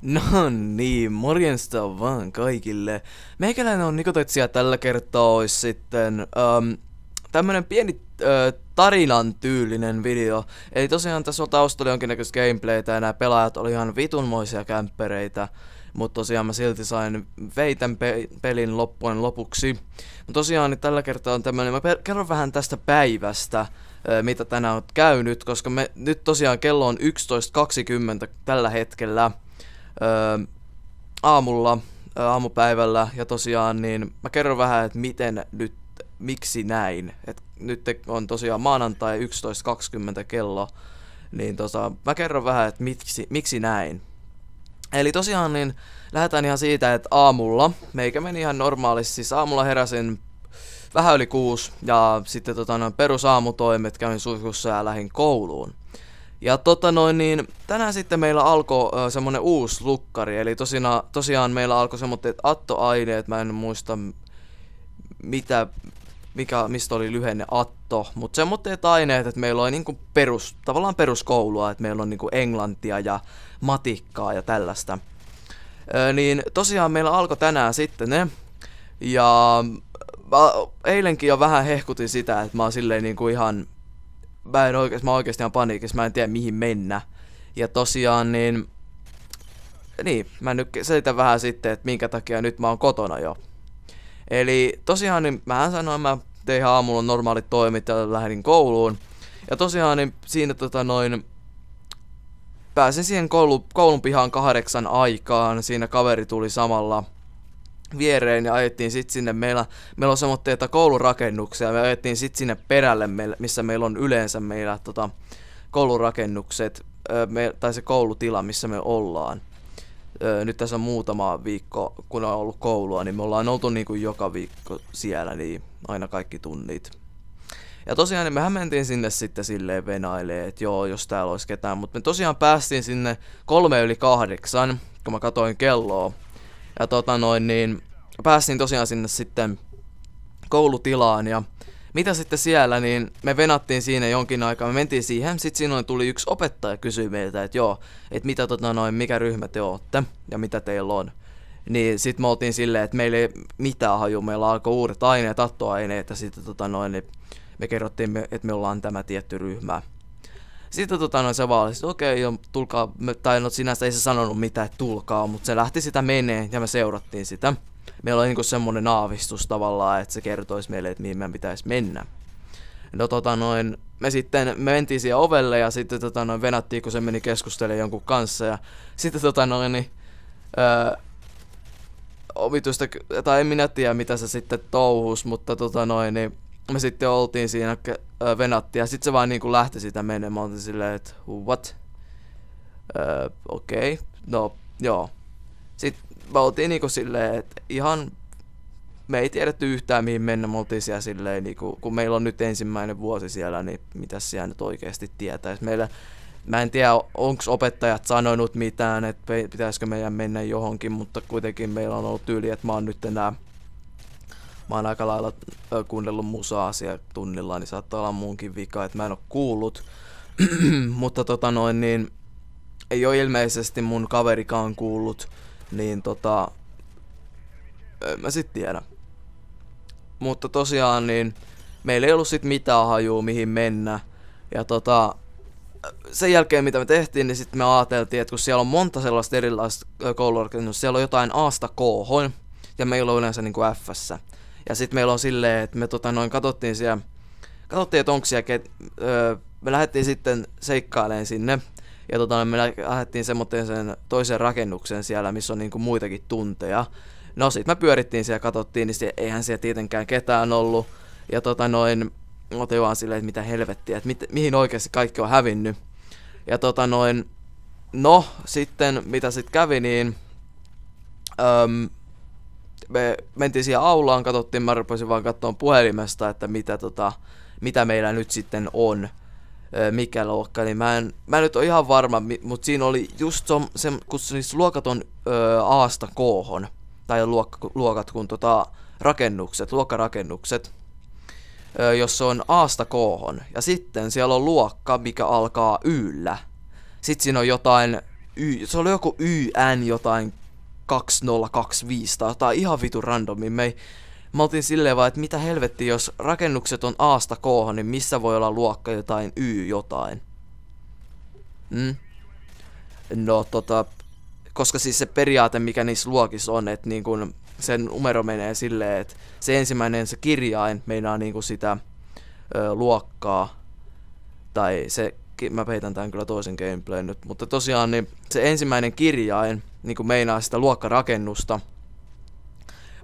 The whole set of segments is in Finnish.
No niin, morjesta vaan kaikille. Meikäläinen on Nikotetsia, tällä kertaa olisi sitten tämmönen pieni tarinan tyylinen video. Eli tosiaan tässä on taustalla jonkinnäköistä gameplaytä ja nämä pelaajat oli ihan vitunmoisia kämppäreitä. Mutta tosiaan mä silti sain veitän pelin loppujen lopuksi. Mutta tosiaan niin tällä kertaa on tämmönen, mä kerron vähän tästä päivästä, mitä tänään on käynyt, koska nyt tosiaan kello on 11:20 tällä hetkellä. Aamupäivällä ja tosiaan niin mä kerron vähän, että miksi näin. Et nyt on tosiaan maanantai 11:20 kello, niin mä kerron vähän, että miksi näin. Eli tosiaan niin lähdetään ihan siitä, että aamulla meikä meni ihan normaalisti, siis aamulla heräsin vähän yli 6 ja sitten perusaamutoimet kävin suihkussa ja lähdin kouluun. Ja niin tänään sitten meillä alkoi semmonen uusi lukkari, eli tosiaan meillä alkoi semmoiset attoaineet, mä en muista mistä oli lyhenne atto, mutta semmoitteet aineet, että meillä oli niinku tavallaan peruskoulua, että meillä on niinku englantia ja matikkaa ja tällaista. Niin tosiaan meillä alkoi tänään sitten ne, ja eilenkin jo vähän hehkutin sitä, että mä oon silleen niinku ihan mä oikeesti ihan paniikissa, mä en tiedä mihin mennä. Ja tosiaan niin mä nyt selitän vähän sitten, että minkä takia nyt mä oon kotona jo. Eli tosiaan niin mähän sanoin, mä tein ihan aamulla normaalit toimit ja lähdin kouluun. Ja tosiaan niin siinä pääsin siihen koulun pihaan 8 aikaan, siinä kaveri tuli samalla viereen ja ajettiin sit sinne, meillä on semmoitteita koulurakennuksia, me ajettiin sit sinne perälle, missä meillä on yleensä koulurakennukset, tai se koulutila, missä me ollaan. Nyt tässä on muutama viikko, kun on ollut koulua, niin me ollaan oltu niinku joka viikko siellä, niin aina kaikki tunnit. Ja tosiaan niin mehän mentiin sinne sitten silleen venailee, että joo, jos täällä olisi ketään, mutta me tosiaan päästiin sinne 7:03, kun mä katoin kelloa. Ja niin päästiin tosiaan sinne sitten koulutilaan ja mitä sitten siellä, niin me venattiin siinä jonkin aikaa, me mentiin siihen, sit siinä tuli yksi opettaja kysyi meiltä, että joo, että mitä mikä ryhmä te ootte ja mitä teillä on. Niin sit me oltiin silleen, että meillä ei mitään haju, meillä alkoi uudet aineet, tattoaineet ja sitten niin me kerrottiin, että me ollaan tämä tietty ryhmä. Sitten se vaan oli, että okei, tulkaa, tai no sinänsä ei se sanonut mitään, että tulkaa, mutta se lähti sitä menee ja me seurattiin sitä. Meillä oli niinku semmonen aavistus tavallaan, että se kertoisi meille, että mihin meidän pitäisi mennä. No me mentiin siihen ovelle ja sitten venattiin, kun se meni keskustelemaan jonkun kanssa ja sitten omituista, tai en minä tiedä mitä se sitten touhus, mutta me sitten oltiin siinä, venattiin ja sitten se vaan niinku lähti sitä menemään. Mä oltiin silleen, että what? Okei, no joo. Sitten me oltiin niinku silleen, että ihan me ei tiedetty yhtään mihin mennä. Me oltiin siellä silleen, niinku, kun meillä on nyt ensimmäinen vuosi siellä, niin mitäs siellä nyt oikeasti tietäisi. Mä en tiedä, onko opettajat sanonut mitään, että pitäisikö meidän mennä johonkin, mutta kuitenkin meillä on ollut tyyli, että mä oon aika lailla kuunnellut musaa siellä tunnilla, niin saattaa olla muunkin vika, että mä en oo kuullut. Mutta niin ei oo ilmeisesti mun kaverikaan kuullut, niin en mä sit tiedä. Mutta tosiaan niin meillä ei ollut sit mitään hajua mihin mennä. Ja sen jälkeen mitä me tehtiin, niin sitten me ajateltiin, että kun siellä on monta sellaista erilaista kouluorganisaatiota, siellä on jotain A:sta K:hon ja meillä on yleensä niinku F:ssä. Ja sit meillä on silleen, että me katsottiin, että onko siellä, me lähdettiin sitten seikkailemaan sinne. Ja me lähdettiin semmoiseen toiseen rakennukseen siellä, missä on niinku muitakin tunteja. No sit me pyörittiin siellä, katsottiin, niin eihän siellä tietenkään ketään ollut. Ja otin vaan silleen, että mitä helvettiä, että mihin oikeasti kaikki on hävinnyt. Ja no sitten mitä sit kävi, niin me mentiin siihen aulaan, katsottiin, mä rupesin vaan katsomaan puhelimesta, että mitä meillä nyt sitten on, mikä luokka, niin mä en nyt ole ihan varma, mutta siinä oli just se kun siis luokat on A:sta K:hon, tai luokat kun luokkarakennukset, jos se on A:sta K:hon, ja sitten siellä on luokka, mikä alkaa Y:llä. Sitten siinä on jotain se oli joku YN jotain 2025 tai ihan vitu randomi. Me oltiin silleen vaan, että mitä helvetti, jos rakennukset on A:sta K:hon, niin missä voi olla luokka jotain Y jotain? No koska siis se periaate, mikä niissä luokissa on, että niin kun sen numero menee silleen, että se ensimmäinen se kirjain meinaa niinku sitä luokkaa, tai se, mä peitän tämän kyllä toisen gameplayn nyt, mutta tosiaan niin se ensimmäinen kirjain niinku meinaa sitä luokkarakennusta,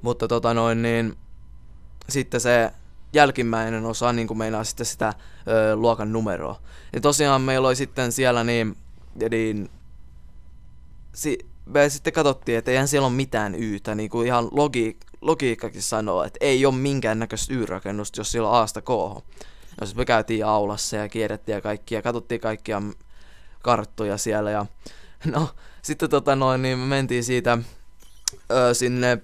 mutta niin sitten se jälkimmäinen osa niinku meinaa sitten sitä luokan numeroa. Ja tosiaan meillä oli sitten siellä me sitten katsottiin, että eihän siellä ole mitään Y:tä, niinku ihan logiikkakin sanoo, että ei ole minkäännäköistä Y-rakennusta, jos siellä on A:sta K:hon. No sit me käytiin aulassa ja kierrettiin ja kaikkia, katsottiin kaikkia karttoja siellä ja no sitten niin me mentiin siitä sinne,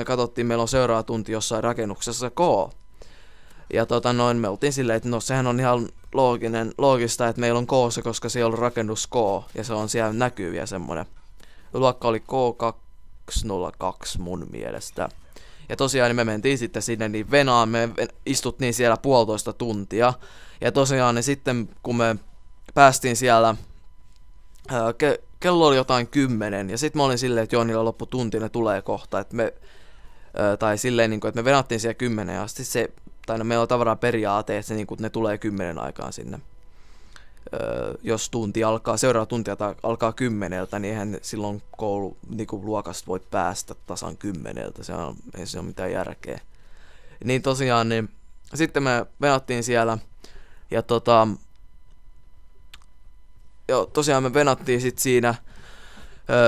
katsottiin, meillä on seuraava tunti jossain rakennuksessa K. Ja me oltiin silleen, että no sehän on ihan loogista, että meillä on K:ssa, koska siellä on rakennus K ja se on siellä näkyviä semmonen. Luokka oli K202 mun mielestä. Ja tosiaan niin me mentiin sitten sinne niin venaan, me istuttiin siellä 1,5 tuntia. Ja tosiaan niin sitten kun me päästiin siellä, kello oli jotain 10 ja sitten mä olin silleen, että joo, niillä loppu tunti, ne tulee kohta. Että tai silleen, niin kuin, että me venattiin siellä 10 ja sitten se, tai no meillä on tavallaan periaate, että se, niin kuin, ne tulee 10 aikaan sinne. Jos tunti alkaa, seuraava tunti alkaa 10, niin eihän silloin luokasta voi päästä tasan 10. Ei se ole mitään järkeä. Niin tosiaan, niin sitten me venattiin siellä ja tosiaan me venattiin sit siinä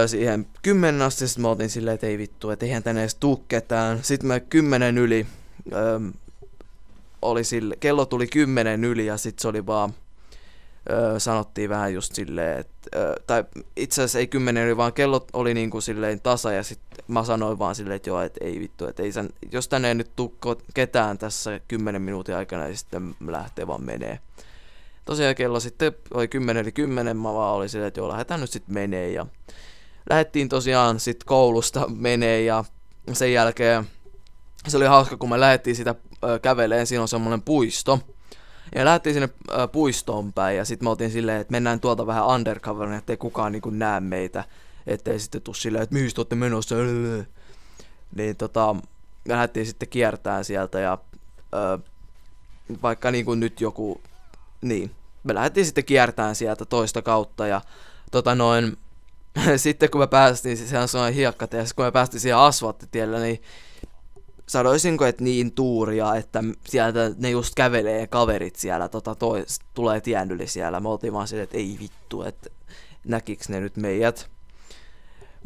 siihen 10 asti, sit me oltiin silleen, että ei vittu, että eihän tänne edes tuu ketään. Sitten me 10 yli, kello tuli 10 yli ja sit se oli vaan, sanottiin vähän just silleen, että, tai itse asiassa ei 10 yli, vaan kello oli niinku silleen tasa ja sit mä sanoin vaan silleen, että joo, että ei vittu, että ei jos tänne ei nyt tuu ketään tässä 10 minuutin aikana, niin sitten lähtee vaan menee. Tosiaan kello sitten oli 10 yli 10, mä vaan olin silleen, että joo, lähdetään nyt sit menee ja lähdettiin tosiaan sit koulusta menee ja sen jälkeen se oli hauska, kun me lähdettiin sitä käveleen, siinä on semmonen puisto. Ja lähdettiin sinne puistoon päin ja sitten me oltiin silleen, että mennään tuolta vähän undercoverina, ettei kukaan niinku näe meitä. Ettei sitten tuu silleen, että mihin te ootte menossa. Niin me lähdettiin sitten kiertämään sieltä ja vaikka niinku nyt joku, niin, me lähdettiin sitten kiertämään sieltä toista kautta ja sitten kun me päästiin, siis sehän on hiekkatie, ja kun me päästiin siihen asfalttitielle, niin sanoisinko, että niin tuuria, että sieltä ne just kävelee kaverit siellä, tulee tien yli siellä. Me oltiin vaan silleen, että ei vittu, että näkiks ne nyt meidät.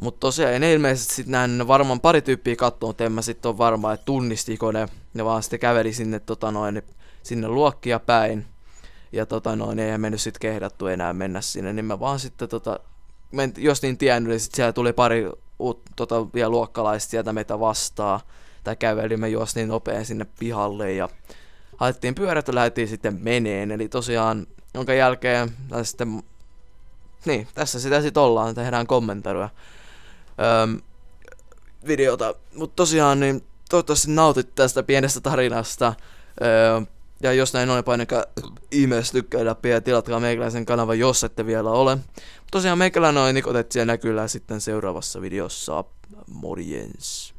Mutta tosiaan ne ilmeisesti sit näin varmaan pari tyyppiä kattoo, mutta en mä sit on varma, että tunnistiko ne vaan sitten käveli sinne, sinne luokkia päin. Ja eihän mennyt sit kehdattu enää mennä sinne, niin mä vaan sitten jos niin tien yli, sit siellä tuli pari vielä luokkalaista sieltä meitä vastaan. Tai kävelimme juostiin nopea sinne pihalle ja haettiin pyörät ja lähdettiin sitten meneen. Eli tosiaan, jonka jälkeen sitten, niin, tässä sitä sitten ollaan, tehdään kommentaria videota. Mutta tosiaan, niin toivottavasti nautit tästä pienestä tarinasta. Ja jos näin on, painakaa ihmeessä tykkää läpi ja tilatkaa meikäläisen kanavan, jos ette vielä ole. Tosiaan meikäläinen on Nikotetsi ja näkyy sitten seuraavassa videossa. Morjens.